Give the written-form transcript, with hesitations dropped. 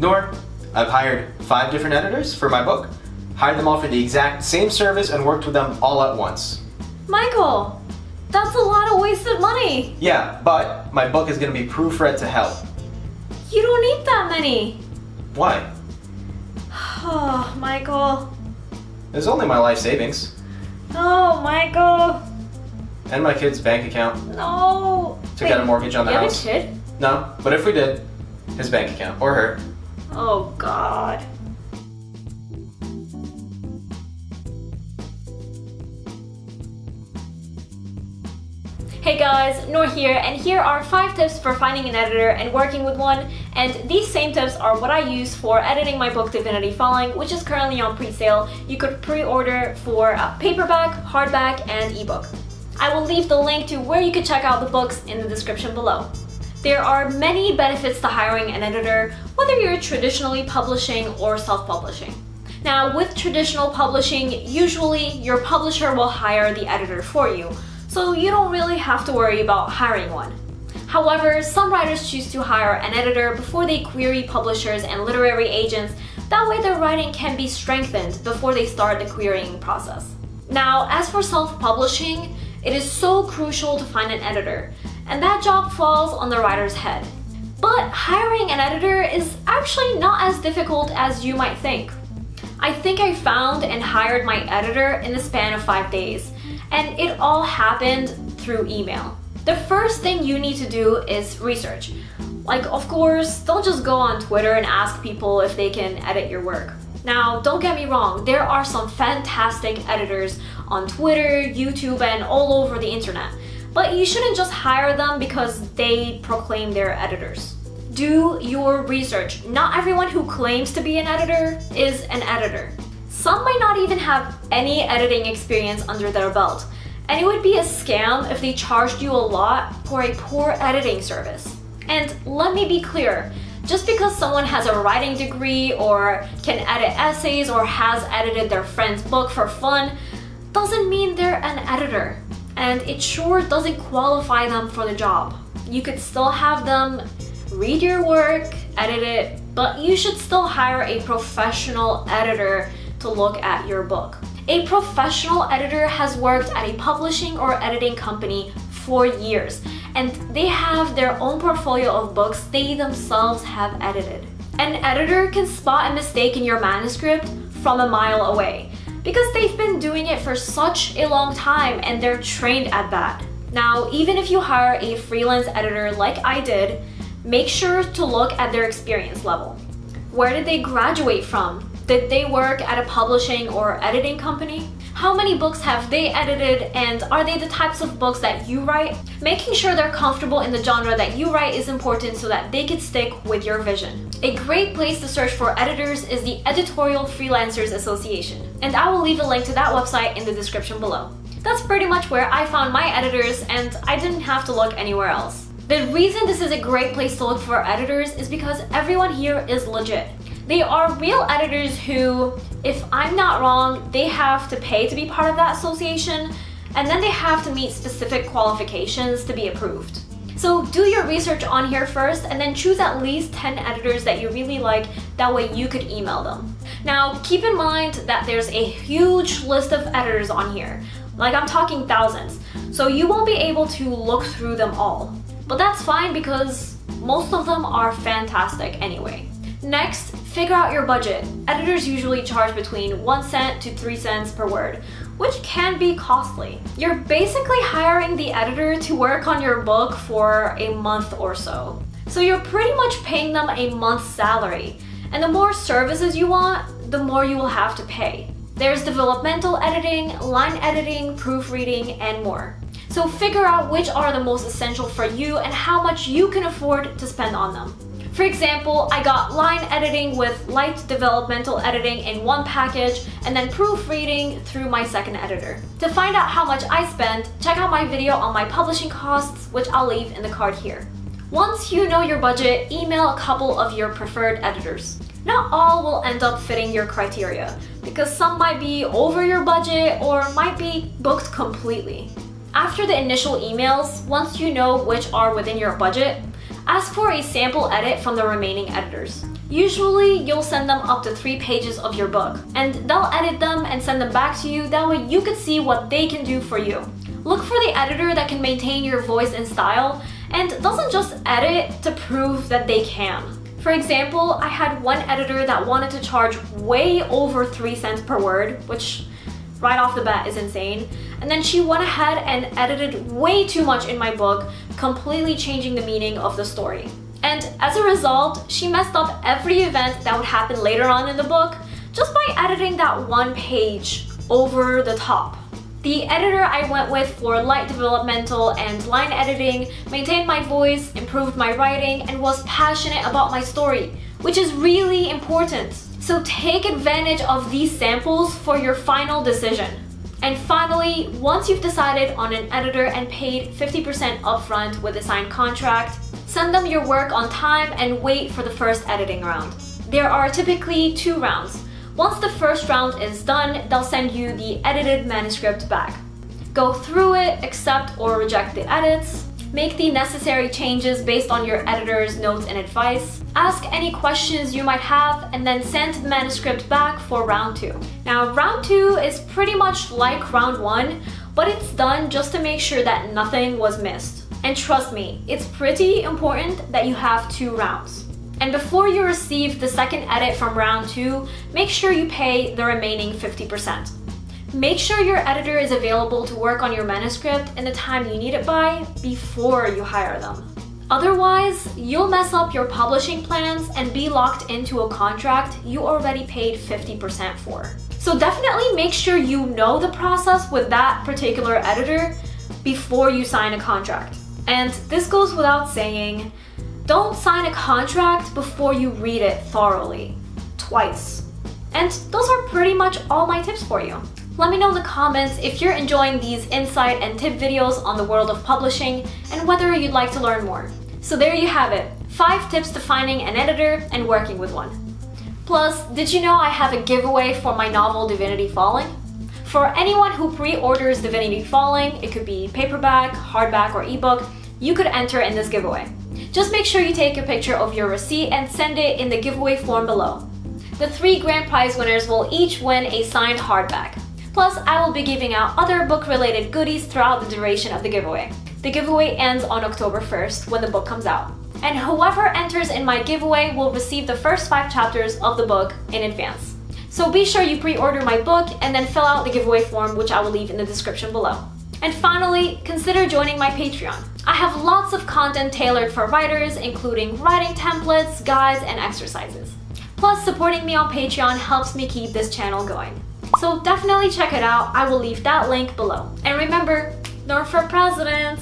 Nour, I've hired 5 different editors for my book, hired them all for the exact same service and worked with them all at once. Michael, that's a lot of wasted money. Yeah, but my book is going to be proofread to hell. You don't need that many. Why? Oh, Michael. It's only my life savings. Oh, Michael. And my kid's bank account. No. Took out a mortgage on the house. You have a kid? No, but if we did, his bank account, or her. Oh, God. Hey guys, Nour here, and here are 5 tips for finding an editor and working with one, and these same tips are what I use for editing my book Divinity Falling, which is currently on pre-sale. You could pre-order for paperback, hardback, and ebook. I will leave the link to where you can check out the books in the description below. There are many benefits to hiring an editor, whether you're traditionally publishing or self-publishing. Now, with traditional publishing, usually your publisher will hire the editor for you, so you don't really have to worry about hiring one. However, some writers choose to hire an editor before they query publishers and literary agents. That way their writing can be strengthened before they start the querying process. Now, as for self-publishing, it is so crucial to find an editor, and that job falls on the writer's head. But hiring an editor is actually not as difficult as you might think. I think I found and hired my editor in the span of 5 days, and it all happened through email. The first thing you need to do is research. Like, of course, don't just go on Twitter and ask people if they can edit your work. Now, don't get me wrong, there are some fantastic editors on Twitter, YouTube, and all over the internet. But you shouldn't just hire them because they proclaim they're editors. Do your research. Not everyone who claims to be an editor is an editor. Some might not even have any editing experience under their belt, and it would be a scam if they charged you a lot for a poor editing service. And let me be clear, just because someone has a writing degree or can edit essays or has edited their friend's book for fun doesn't mean they're an editor, and it sure doesn't qualify them for the job. You could still have them read your work, edit it, but you should still hire a professional editor to look at your book. A professional editor has worked at a publishing or editing company for years, and they have their own portfolio of books they themselves have edited. An editor can spot a mistake in your manuscript from a mile away because they've been doing it for such a long time and they're trained at that. Now, even if you hire a freelance editor like I did, make sure to look at their experience level. Where did they graduate from? Did they work at a publishing or editing company? How many books have they edited, and are they the types of books that you write? Making sure they're comfortable in the genre that you write is important so that they can stick with your vision. A great place to search for editors is the Editorial Freelancers Association, and I will leave a link to that website in the description below. That's pretty much where I found my editors, and I didn't have to look anywhere else. The reason this is a great place to look for editors is because everyone here is legit. They are real editors who, if I'm not wrong, they have to pay to be part of that association, and then they have to meet specific qualifications to be approved. So do your research on here first, and then choose at least 10 editors that you really like, that way you could email them. Now, keep in mind that there's a huge list of editors on here. Like, I'm talking thousands, so you won't be able to look through them all. But that's fine because most of them are fantastic anyway. Next, figure out your budget. Editors usually charge between 1 cent to 3 cents per word, which can be costly. You're basically hiring the editor to work on your book for a month or so. So you're pretty much paying them a month's salary. And the more services you want, the more you will have to pay. There's developmental editing, line editing, proofreading, and more. So figure out which are the most essential for you and how much you can afford to spend on them. For example, I got line editing with light developmental editing in one package, and then proofreading through my second editor. To find out how much I spent, check out my video on my publishing costs, which I'll leave in the card here. Once you know your budget, email a couple of your preferred editors. Not all will end up fitting your criteria, because some might be over your budget or might be booked completely. After the initial emails, once you know which are within your budget, ask for a sample edit from the remaining editors. Usually, you'll send them up to 3 pages of your book, and they'll edit them and send them back to you. That way you can see what they can do for you. Look for the editor that can maintain your voice and style and doesn't just edit to prove that they can. For example, I had one editor that wanted to charge way over 3 cents per word, which right off the bat is insane. And then she went ahead and edited way too much in my book, completely changing the meaning of the story. And as a result, she messed up every event that would happen later on in the book just by editing that one page over the top. The editor I went with for light developmental and line editing maintained my voice, improved my writing, and was passionate about my story, which is really important. So take advantage of these samples for your final decision. And finally, once you've decided on an editor and paid 50% upfront with a signed contract, send them your work on time and wait for the first editing round. There are typically 2 rounds. Once the first round is done, they'll send you the edited manuscript back. Go through it, accept or reject the edits, make the necessary changes based on your editor's notes and advice, ask any questions you might have, and then send the manuscript back for round 2. Now, round 2 is pretty much like round 1, but it's done just to make sure that nothing was missed. And trust me, it's pretty important that you have 2 rounds. And before you receive the second edit from round 2, make sure you pay the remaining 50%. Make sure your editor is available to work on your manuscript in the time you need it by before you hire them. Otherwise, you'll mess up your publishing plans and be locked into a contract you already paid 50% for. So definitely make sure you know the process with that particular editor before you sign a contract. And this goes without saying, don't sign a contract before you read it thoroughly, twice. And those are pretty much all my tips for you. Let me know in the comments if you're enjoying these insight and tip videos on the world of publishing and whether you'd like to learn more. So there you have it, 5 tips to finding an editor and working with one. Plus, did you know I have a giveaway for my novel Divinity Falling? For anyone who pre-orders Divinity Falling, it could be paperback, hardback, or ebook, you could enter in this giveaway. Just make sure you take a picture of your receipt and send it in the giveaway form below. The 3 grand prize winners will each win a signed hardback. Plus, I will be giving out other book-related goodies throughout the duration of the giveaway. The giveaway ends on October 1st when the book comes out. And whoever enters in my giveaway will receive the first 5 chapters of the book in advance. So be sure you pre-order my book and then fill out the giveaway form, which I will leave in the description below. And finally, consider joining my Patreon. I have lots of content tailored for writers, including writing templates, guides, and exercises. Plus, supporting me on Patreon helps me keep this channel going. So definitely check it out. I will leave that link below. And remember, Nour for president!